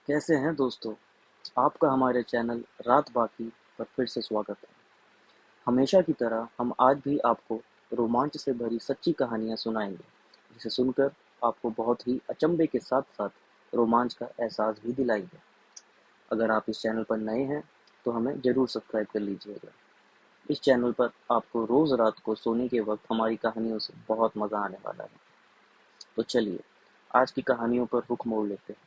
कैसे हैं दोस्तों? आपका हमारे चैनल रात बाकी पर फिर से स्वागत है। हमेशा की तरह हम आज भी आपको रोमांच से भरी सच्ची कहानियाँ सुनाएंगे, जिसे सुनकर आपको बहुत ही अचंभे के साथ-साथ रोमांच का एहसास भी दिलाएंगे। अगर आप इस चैनल पर नए हैं, तो हमें ज़रूर सब्सक्राइब कर लीजिएगा। इस चैनल पर आपको रोज़ रात को सोने के वक्त हमारी कहानियों से बहुत मज़ा आने वाला है। तो चलिए, आज की कहानियों पर रुख मोड़ लेते हैं।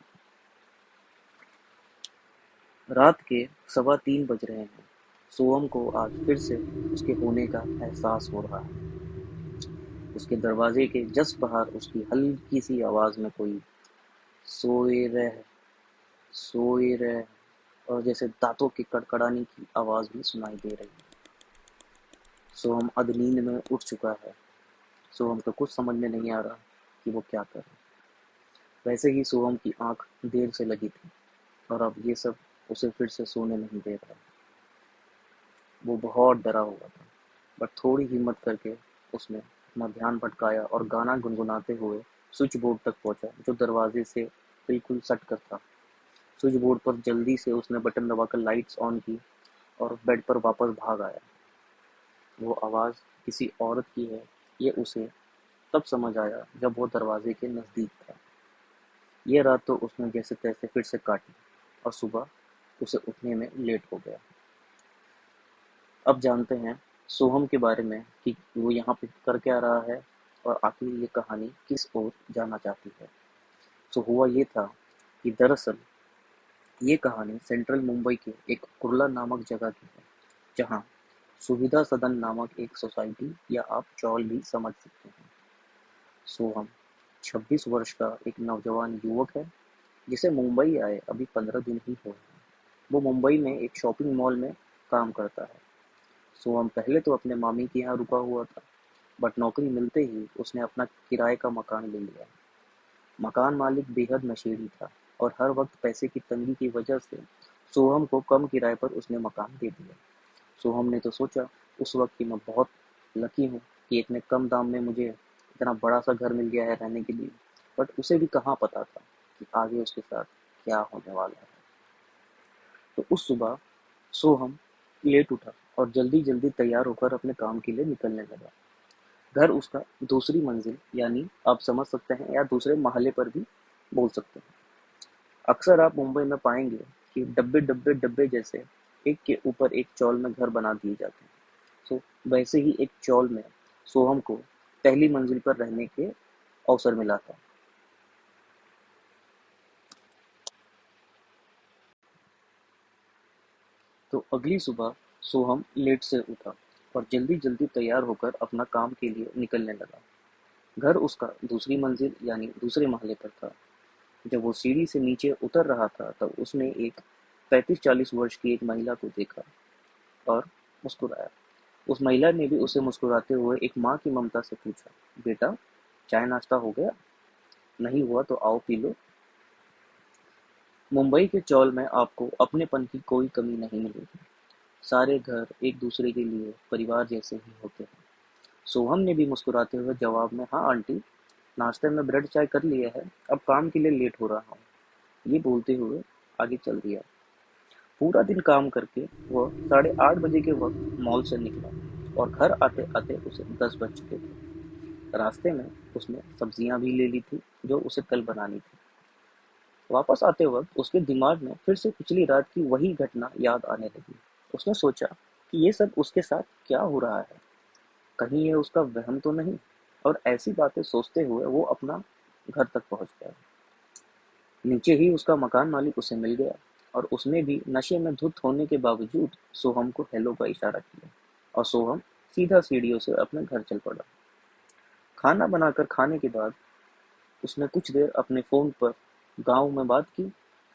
रात के 3:15 बज रहे हैं। सोहम को आज फिर से उसके होने का एहसास हो रहा है। उसके दरवाजे के जस्ट बाहर उसकी हल्की सी आवाज में कोई सोए रह सोए रह और जैसे दांतों के कड़कड़ाने की आवाज भी सुनाई दे रही है। सोहम अधनींद में उठ चुका है। सोहम को कुछ समझ में नहीं आ रहा कि वो क्या करे। वैसे ही सोहम की आंख देर से लगी थी और अब ये सब उसे फिर से सोने नहीं दे रहा। वो बहुत डरा हुआ था, बट थोड़ी हिम्मत करके उसने अपना ध्यान भटकाया और गाना गुनगुनाते हुए स्विच बोर्ड तक पहुंचा, जो दरवाजे से बिल्कुल सट कर था। स्विच बोर्ड पर जल्दी से उसने बटन दबाकर लाइट्स ऑन की और बेड पर वापस भाग आया। वो आवाज़ किसी औरत की है, ये उसे तब समझ आया जब वो दरवाजे के नज़दीक था। ये रात तो उसने जैसे तैसे फिर से काटी और सुबह उसे उठने में लेट हो गया। अब जानते हैं सोहम के बारे में कि वो यहाँ पे कर क्या रहा है और आखिर ये कहानी किस ओर जाना चाहती है। तो हुआ ये था कि दरअसल ये कहानी सेंट्रल मुंबई के एक कुर्ला नामक जगह की है, जहाँ सुविधा सदन नामक एक सोसाइटी या आप चौल भी समझ सकते हैं। सोहम 26 वर्ष का एक नौजवान युवक है, जिसे मुंबई आए अभी 15 दिन ही हुए हैं। वो मुंबई में एक शॉपिंग मॉल में काम करता है। सोहम पहले तो अपने मामी के यहाँ रुका हुआ था, बट नौकरी मिलते ही उसने अपना किराए का मकान ले लिया। मकान मालिक बेहद नशेड़ी था और हर वक्त पैसे की तंगी की वजह से सोहम को कम किराए पर उसने मकान दे दिया। सोहम ने तो सोचा उस वक्त कि मैं बहुत लकी हूँ कि इतने कम दाम में मुझे इतना बड़ा सा घर मिल गया है रहने के लिए। बट उसे भी कहाँ पता था कि आगे उसके साथ क्या होने वाला है। तो उस सुबह सोहम लेट उठा और जल्दी जल्दी तैयार होकर अपने काम के लिए निकलने लगा। घर उसका दूसरी मंजिल, यानी आप समझ सकते हैं, या दूसरे महल्ले पर भी बोल सकते हैं। अक्सर आप मुंबई में पाएंगे कि डब्बे डब्बे डब्बे जैसे एक के ऊपर एक चौल में घर बना दिए जाते हैं। तो वैसे ही एक चौल में सोहम को पहली मंजिल पर रहने के अवसर मिला था। तो अगली सुबह सोहम लेट से उठा और जल्दी जल्दी तैयार होकर अपना काम के लिए निकलने लगा। घर उसका दूसरी मंजिल यानी दूसरे महल्ले पर था। जब वो सीढ़ी से नीचे उतर रहा था, तब उसने एक 35-40 वर्ष की एक महिला को देखा और मुस्कुराया। उस महिला ने भी उसे मुस्कुराते हुए एक माँ की ममता से पूछा, बेटा, चाय नाश्ता हो गया? नहीं हुआ तो आओ पी लो। मुंबई के चौल में आपको अपनेपन की कोई कमी नहीं मिलेगी। सारे घर एक दूसरे के लिए परिवार जैसे ही होते हैं। सोहम ने भी मुस्कुराते हुए जवाब में, हाँ आंटी, नाश्ते में ब्रेड चाय कर लिया है, अब काम के लिए लेट हो रहा हूँ, ये बोलते हुए आगे चल दिया। पूरा दिन काम करके वह 8:30 बजे के वक्त मॉल से निकला और घर आते आते उसे 10 बज चुके थे। रास्ते में उसने सब्जियां भी ले ली थी, जो उसे कल बनानी थी। वापस आते वक्त उसके दिमाग में फिर से पिछली रात की वही घटना याद आने लगी। उसने सोचा कि ये सब उसके साथ क्या हो रहा है, कहीं ये उसका वहम तो नहीं। और ऐसी बातें सोचते हुए वो अपना घर तक पहुंच गया। नीचे ही उसका मकान मालिक उसे मिल गया और उसने भी नशे में धुत होने के बावजूद सोहम को हेलो का इशारा किया और सोहम सीधा सीढ़ियों से अपने घर चल पड़ा। खाना बनाकर खाने के बाद उसने कुछ देर अपने फ़ोन पर गाँव में बात की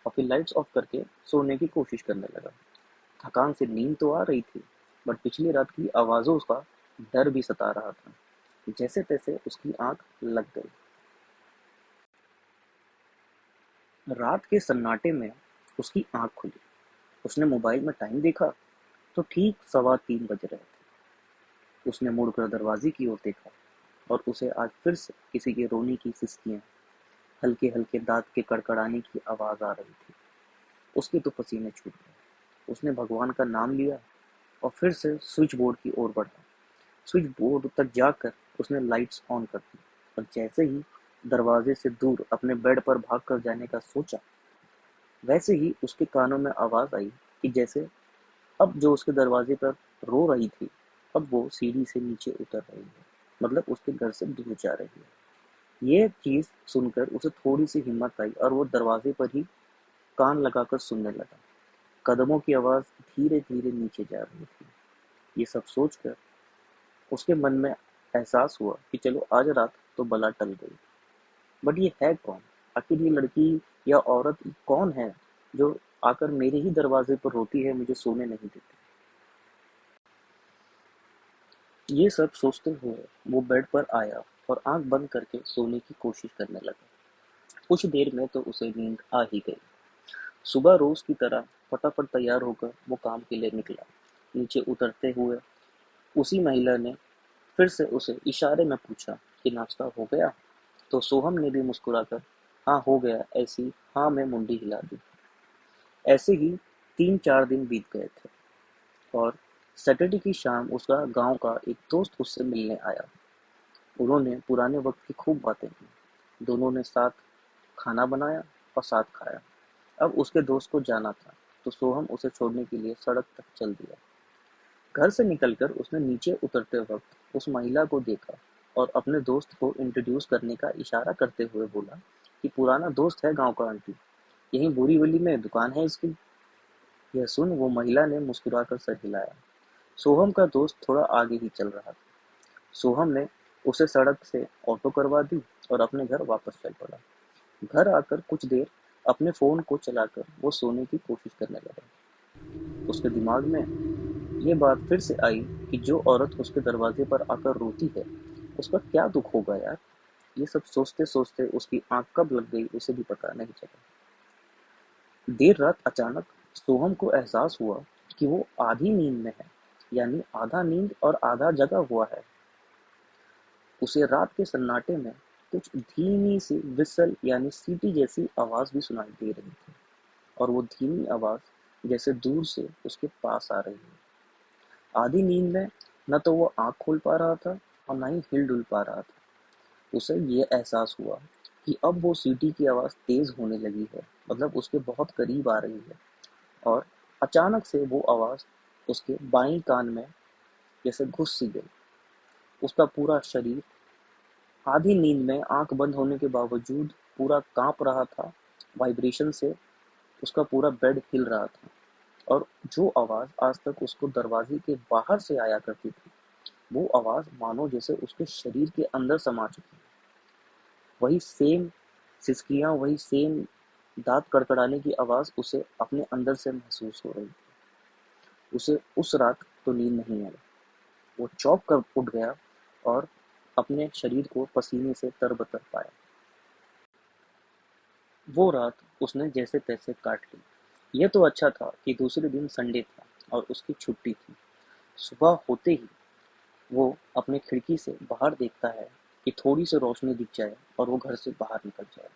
और फिर लाइट्स ऑफ करके सोने की कोशिश करने लगा। थकान से नींद तो आ रही थी, बट पिछली रात की आवाज़ों का डर भी सता रहा था। जैसे तैसे उसकी आंख लग गई। रात के सन्नाटे में उसकी आंख खुली। उसने मोबाइल में टाइम देखा तो ठीक 3:15 बज रहे थे। उसने मुड़कर दरवाजे की ओर देखा और उसे आज फिर से किसी के रोने की सिसकियां, हल्के हल्के दांत के कड़कड़ाने की आवाज आ रही थी। उसके तो पसीने छूट गए। उसने भगवान का नाम लिया और फिर से स्विच बोर्ड की ओर बढ़ा। स्विच बोर्ड तक जाकर उसने लाइट्स ऑन कर दी और जैसे ही दरवाजे से दूर अपने बेड पर भागकर जाने का सोचा, वैसे ही उसके कानों में आवाज आई कि जैसे अब जो उसके दरवाजे पर रो रही थी, अब वो सीढ़ी से नीचे उतर रही है, मतलब उसके घर से दूर जा रही है। ये चीज सुनकर उसे थोड़ी सी हिम्मत आई और वो दरवाजे पर ही कान लगाकर सुनने लगा। कदमों की आवाज धीरे धीरे नीचे जा रही थी। ये सब सोचकर उसके मन में एहसास हुआ कि चलो आज रात तो बला टल गई। बट ये है कौन? आखिर ये लड़की या औरत कौन है जो आकर मेरे ही दरवाजे पर रोती है, मुझे सोने नहीं देती? ये सब सोचते हुए वो बेड पर आया और आंख बंद करके सोने की कोशिश करने लगा। कुछ देर में तो उसे नींद आ ही गई। सुबह रोज की तरह फटाफट तैयार होकर वो काम के लिए निकला। नीचे उतरते हुए उसी महिला ने फिर से उसे इशारे में पूछा कि नाश्ता हो गया? तो सोहम ने भी मुस्कुराकर हाँ हो गया ऐसी हाँ में मुंडी हिला दी। ऐसे ही 3-4 दिन बीत गए थे और सैटरडे की शाम उसका गांव का एक दोस्त उससे मिलने आया। उन्होंने पुराने वक्त की खूब बातें की। दोनों ने साथ खाना बनाया और साथ खाया। अब उसके दोस्त को जाना था, तो सोहम उसे छोड़ने के लिए सड़क तक चल दिया। घर से निकलकर उसने नीचे उतरते वक्त उस महिला को देखा और अपने दोस्त को इंट्रोड्यूस करने का इशारा करते हुए बोला कि पुराना दोस्त है गांव का आंटी, यहीं बोरीवली में दुकान है इसकी। यह सुन वो महिला ने मुस्कुराकर सर हिलाया। सोहम का दोस्त थोड़ा आगे ही चल रहा था। सोहम ने उसे सड़क से ऑटो करवा दी और अपने घर वापस चल पड़ा। घर आकर कुछ देर अपने फोन को चलाकर वो सोने की कोशिश करने लगा। उसके दिमाग में ये बात फिर से आई कि जो औरत उसके दरवाजे पर आकर रोती है, उसका क्या दुख होगा यार। ये सब सोचते सोचते उसकी आंख कब लग गई उसे भी पता नहीं चला। देर रात अचानक सोहम को एहसास हुआ कि वो आधी नींद में है, यानी आधा नींद और आधा जगा हुआ है। उसे रात के सन्नाटे में कुछ धीमी सी विसल यानी सीटी जैसी आवाज भी सुनाई दे रही थी और वो धीमी आवाज जैसे दूर से उसके पास आ रही है। आधी नींद में न तो वो आंख खोल पा रहा था और न ही हिल डुल पा रहा था। उसे ये एहसास हुआ कि अब वो सीटी की आवाज तेज होने लगी है, मतलब उसके बहुत करीब आ रही है। और अचानक से वो आवाज उसके बाईं कान में जैसे घुस सी गई। उसका पूरा शरीर आधी नींद में आंख बंद होने के बावजूद पूरा कांप रहा था। वाइब्रेशन से उसका पूरा बेड हिल रहा था और जो आवाज आज तक उसको दरवाजे के बाहर से आया करती थी, वो आवाज मानो जैसे उसके शरीर के अंदर समा चुकी है। वही सेम सिसकियां, वही सेम दांत कड़कड़ाने की आवाज उसे अपने अंदर से महसूस हो रही थी। उसे उस रात तो नींद नहीं आई। वो चौंक कर उठ गया और अपने शरीर को पसीने से तरबतर पाया। वो रात उसने जैसे तैसे काट ली। यह तो अच्छा था कि दूसरे दिन संडे था और उसकी छुट्टी थी। सुबह होते ही वो अपने खिड़की से बाहर देखता है कि थोड़ी सी रोशनी दिख जाए और वो घर से बाहर निकल जाए।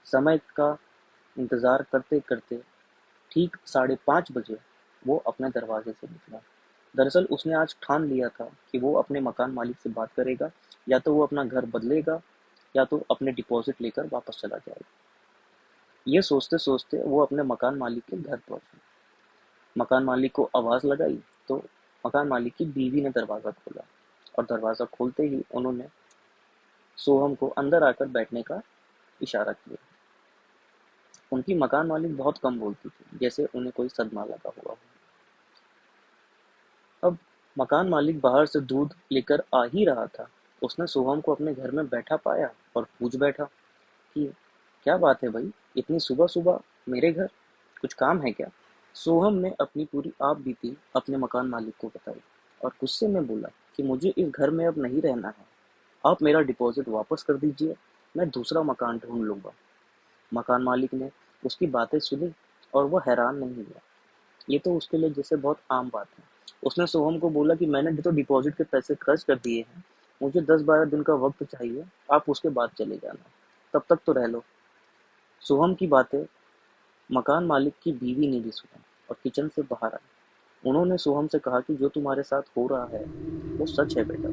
समय का इंतजार करते करते ठीक 5:30 बजे वो अपने दरवाजे से निकला। दरअसल उसने आज ठान लिया था कि वो अपने मकान मालिक से बात करेगा, या तो वो अपना घर बदलेगा या तो अपने डिपॉजिट लेकर वापस चला जाएगा। ये सोचते सोचते वो अपने मकान मालिक के घर पहुंचा। मकान मालिक को आवाज लगाई तो मकान मालिक की बीवी ने दरवाजा खोला और दरवाजा खोलते ही उन्होंने सोहम को अंदर आकर बैठने का इशारा किया। उनकी मकान मालिक बहुत कम बोलती थी, जैसे उन्हें कोई सदमा लगा हुआ हो। अब मकान मालिक बाहर से दूध लेकर आ ही रहा था। उसने सोहम को अपने घर में बैठा पाया और पूछ बैठा कि क्या बात है भाई, इतनी सुबह सुबह मेरे घर, कुछ काम है क्या? सोहम ने अपनी पूरी आप बीती अपने मकान मालिक को बताई और गुस्से में बोला कि मुझे इस घर में अब नहीं रहना है। आप मेरा डिपॉजिट वापस कर दीजिए, मैं दूसरा मकान ढूंढ लूंगा। मकान मालिक ने उसकी बातें सुनी और वह हैरान नहीं हुआ। ये तो उसके लिए जैसे बहुत आम बात है। उसने सोहम को बोला कि मैंने भी तो डिपॉजिट के पैसे खर्च कर दिए हैं, मुझे 10-12 दिन का वक्त चाहिए, आप उसके बाद चले जाना, तब तक तो रह लो। सोहम की बातें मकान मालिक की बीवी ने भी सुना और किचन से बाहर आई। उन्होंने सोहम से कहा कि जो तुम्हारे साथ हो रहा है वो सच है बेटा।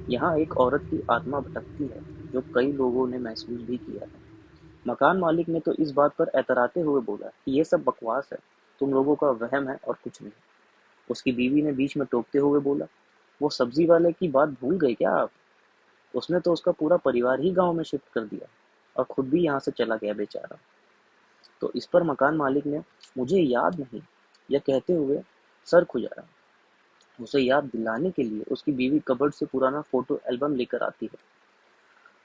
यहाँ एक औरत की आत्मा भटकती है, जो कई लोगों ने महसूस भी किया है। मकान मालिक ने तो इस बात पर एतराते हुए बोला कि ये सब बकवास है, तुम लोगों का वहम है और कुछ नहीं। उसकी बीवी ने बीच में टोकते हुए बोला, वो सब्जी वाले की बात भूल गए क्या आप? उसने तो उसका पूरा परिवार ही गांव में शिफ्ट कर दिया और खुद भी यहाँ से चला गया बेचारा। तो इस पर मकान मालिक ने मुझे याद नहीं यह कहते हुए सर खुजाया। उसे याद दिलाने के लिए उसकी बीवी कबर्ड से पुराना फोटो एल्बम लेकर आती है।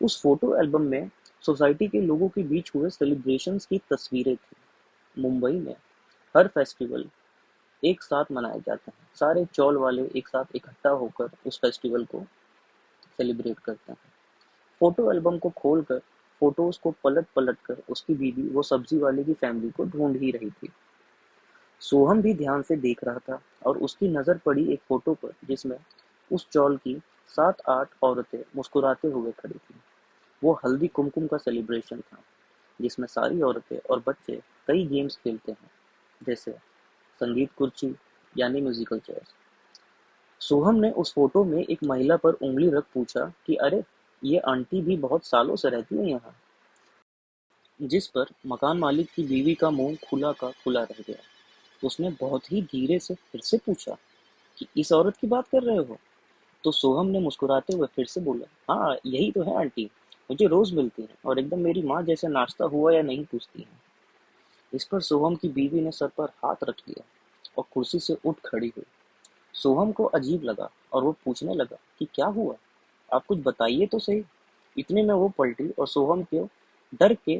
उस फोटो एल्बम में सोसाइटी के लोगों के बीच हुए सेलिब्रेशंस की तस्वीरें थी। मुंबई में हर फेस्टिवल एक साथ मनाए जाते हैं। सारे चौल वाले एक साथ इकट्ठा होकर उस फेस्टिवल को सेलिब्रेट करते हैं। फोटो एल्बम को खोलकर फोटोज को पलट पलट कर उसकी बीवी वो सब्जी वाले की फैमिली को ढूंढ ही रही थी। सोहम भी ध्यान से देख रहा था और उसकी नजर पड़ी एक फोटो पर जिसमें उस चौल की 7-8 औरतें मुस्कुराते हुए खड़ी थी। वो हल्दी कुमकुम का सेलिब्रेशन था, जिसमें सारी औरतें और बच्चे कई गेम्स खेलते हैं, जैसे संगीत कुर्सी यानी म्यूजिकल चेयर्स। सोहम ने उस फोटो में एक महिला पर उंगली रख पूछा कि अरे, ये आंटी भी बहुत सालों से रहती है यहाँ। जिस पर मकान मालिक की बीवी का मुंह खुला का खुला रह गया। उसने बहुत ही धीरे से फिर से पूछा कि इस औरत की बात कर रहे हो? तो सोहम ने मुस्कुराते हुए फिर से बोला, हाँ यही तो है आंटी, मुझे रोज मिलती है और एकदम मेरी माँ जैसे नाश्ता हुआ या नहीं पूछती है। इस पर सोहम की बीवी ने सर पर हाथ रख लिया और कुर्सी से उठ खड़ी हुई। सोहम को अजीब लगा और वो पूछने लगा कि क्या हुआ, आप कुछ बताइए तो सही। इतने में वो पलटी और सोहम के डर के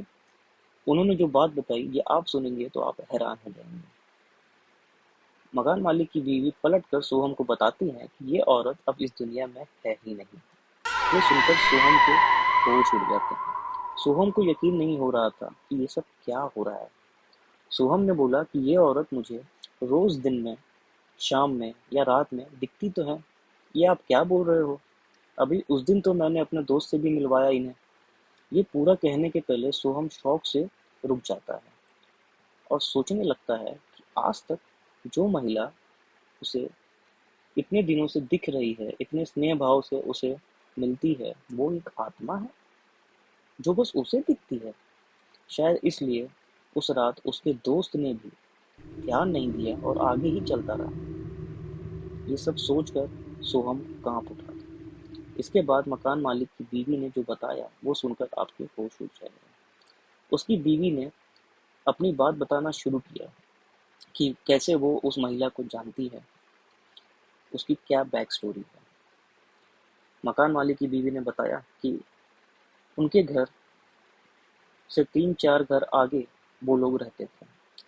उन्होंने जो बात बताई ये आप सुनेंगे तो आप हैरान हो जाएंगे। मकान मालिक की बीवी पलट कर सोहम को बताती है कि ये औरत अब इस दुनिया में है ही नहीं। ये सुनकर सोहम के होश उड़ जाते हैं। सोहम को यकीन नहीं हो रहा था कि ये सब क्या हो रहा है। सोहम ने बोला कि ये औरत मुझे रोज दिन में, शाम में या रात में दिखती तो है। ये आप क्या बोल रहे हो? अभी उस दिन तो मैंने अपने दोस्त से भी मिलवाया इन्हें। ये पूरा कहने के पहले सोहम शौक से रुक जाता है और सोचने लगता है कि आज तक जो महिला उसे इतने दिनों से दिख रही है, इतने स्नेह भाव से उसे मिलती है, वो एक आत्मा है जो बस उसे दिखती है। शायद इसलिए उस रात उसके दोस्त ने भी ध्यान नहीं दिया और आगे ही चलता रहा। ये सब सोचकर सोहम कांप उठा। इसके बाद मकान मालिक की बीवी ने जो बताया वो सुनकर आपके होश उड़ जाएगा। उसकी बीवी ने अपनी बात बताना शुरू किया कि कैसे वो उस महिला को जानती है, उसकी क्या बैक स्टोरी है। मकान मालिक की बीवी ने बताया कि उनके घर से 3-4 घर आगे वो लोग रहते थे।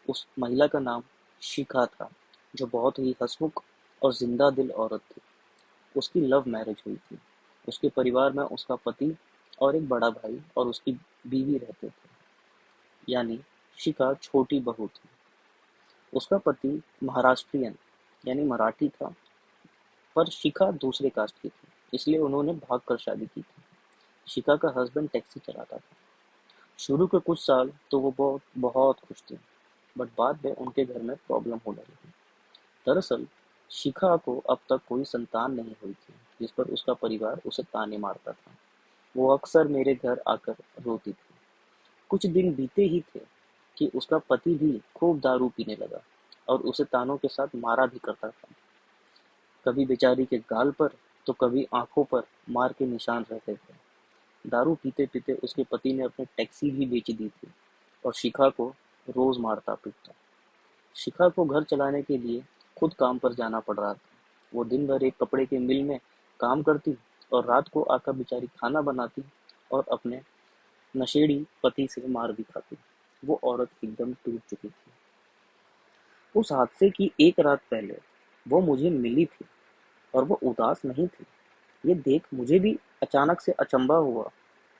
उस महिला का नाम शिखा था, जो बहुत ही हंसमुख और जिंदा दिल औरत थी। उसकी लव मैरिज हुई थी। उसके परिवार में उसका पति और एक बड़ा भाई और उसकी बीवी रहते थे, यानी शिखा छोटी बहू थी। उसका पति महाराष्ट्रियन यानी मराठी था, पर शिखा दूसरे कास्ट की थी, इसलिए उन्होंने भाग कर शादी की थी। शिखा का हस्बैंड टैक्सी चलाता था। शुरू के कुछ साल तो वो बहुत बहुत खुश थी, बट बाद में उनके घर में प्रॉब्लम होने लगी। दरअसल शिखा को अब तक कोई संतान नहीं हुई थी, जिस पर उसका परिवार उसे ताने मारता था। वो अक्सर मेरे घर आकर रोती थी। कुछ दिन बीते ही थे कि उसका पति भी खूब दारू पीने लगा और उसे तानों के साथ मारा भी करता था। कभी बेचारी के गाल पर तो कभी आंखों पर मार के निशान रहते थे। दारू पीते पीते उसके पति ने अपनी टैक्सी भी बेच दी थी और शिखा को रोज मारता पीटता। शिखा को घर चलाने के लिए खुद काम पर जाना पड़ रहा था। वो दिन भर एक कपड़े के मिल में काम करती और रात को आकर बेचारी खाना बनाती और अपने नशेड़ी पति से मार भी खाती। वो औरत एकदम टूट चुकी थी। उस हादसे की एक रात पहले वो मुझे मिली थी और वो उदास नहीं थी। ये देख मुझे भी अचानक से अचंभा हुआ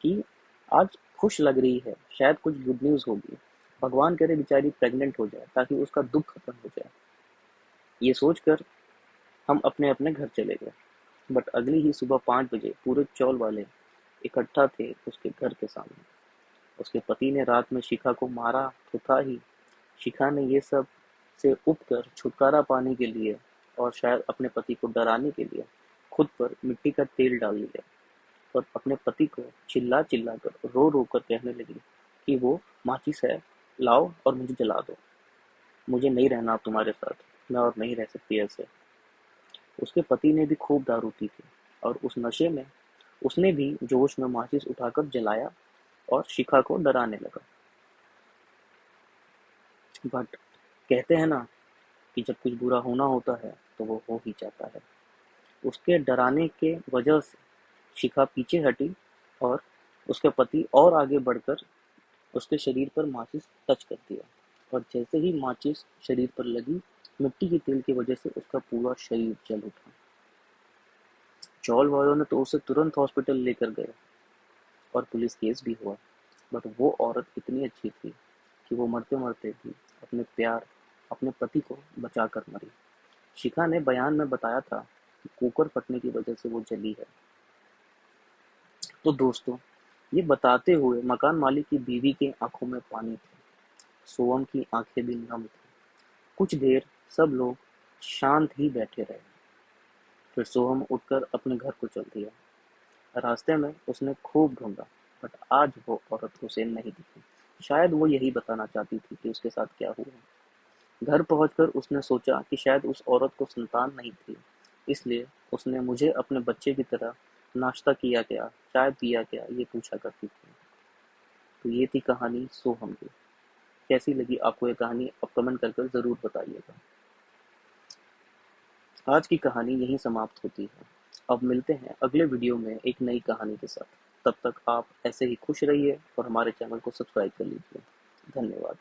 कि आज खुश लग रही है, शायद कुछ गुड न्यूज़ होगी। भगवान करे बेचारी प्रेग्नेंट हो जाए ताकि उसका दुख खत्म हो जाए। ये सोचकर हम अपने अपने घर चले गए। बट अगली ही सुबह 5 बजे पूरे चौल वाले इकट्ठा थे उसके घर के सामने। उसके पति ने रात में शिखा को मारा तो था ही, शिखा ने ये सब से उबकर छुटकारा पाने के लिए और शायद अपने पति को डराने के लिए खुद पर मिट्टी का तेल डाल लिया और अपने पति को चिल्ला चिल्ला कर रो रो कर कहने लगी कि वो माचिस है, लाओ और मुझे जला दो। मुझे नहीं रहना अब तुम्हारे साथ, मैं और नहीं रह सकती ऐसे। उसके पति ने भी खूब दारू पी थी और उस नशे में उसने भी जोश में माचिस उठाकर जलाया और शिखा को डराने लगा। बट कहते हैं ना कि जब कुछ बुरा होना होता है तो वो हो ही जाता है। उसके डराने के वजह से शिखा पीछे हटी और उसके पति और आगे बढ़कर उसके शरीर पर माचिस टच कर दिया और जैसे ही माचिस शरीर पर लगी, मिट्टी के तेल की वजह से उसका पूरा शरीर जल उठा। चौल वालों ने तो उसे तुरंत हॉस्पिटल लेकर गए और पुलिस केस भी हुआ। बट वो औरत इतनी अच्छी थी कि वो मरते मरते भी अपने पति को बचा कर मरी। शिखा ने बयान में बताया था कि कुकर फटने की वजह से वो जली है। तो दोस्तों, ये बताते हुए मकान मालिक की बीवी की आंखों में पानी था, सोहम की आंखें भी नम थी। कुछ देर सब लोग शांत ही बैठे रहे। फिर सोहम उठकर अपने घर को चल दिया। रास्ते में उसने खूब ढूंढा, बट आज वो औरत उसे नहीं दिखी। शायद वो यही बताना चाहती थी कि उसके साथ क्या हुआ। घर पहुंचकर उसने सोचा कि शायद उस औरत को संतान नहीं थी, इसलिए उसने मुझे अपने बच्चे की तरह नाश्ता किया क्या, चाय पिया क्या, ये पूछा करती थी। तो ये थी कहानी सोहम की। कैसी लगी आपको ये कहानी, आप कमेंट कर ज़रूर बताइएगा। आज की कहानी यहीं समाप्त होती है। अब मिलते हैं अगले वीडियो में एक नई कहानी के साथ। तब तक आप ऐसे ही खुश रहिए और हमारे चैनल को सब्सक्राइब कर लीजिए। धन्यवाद।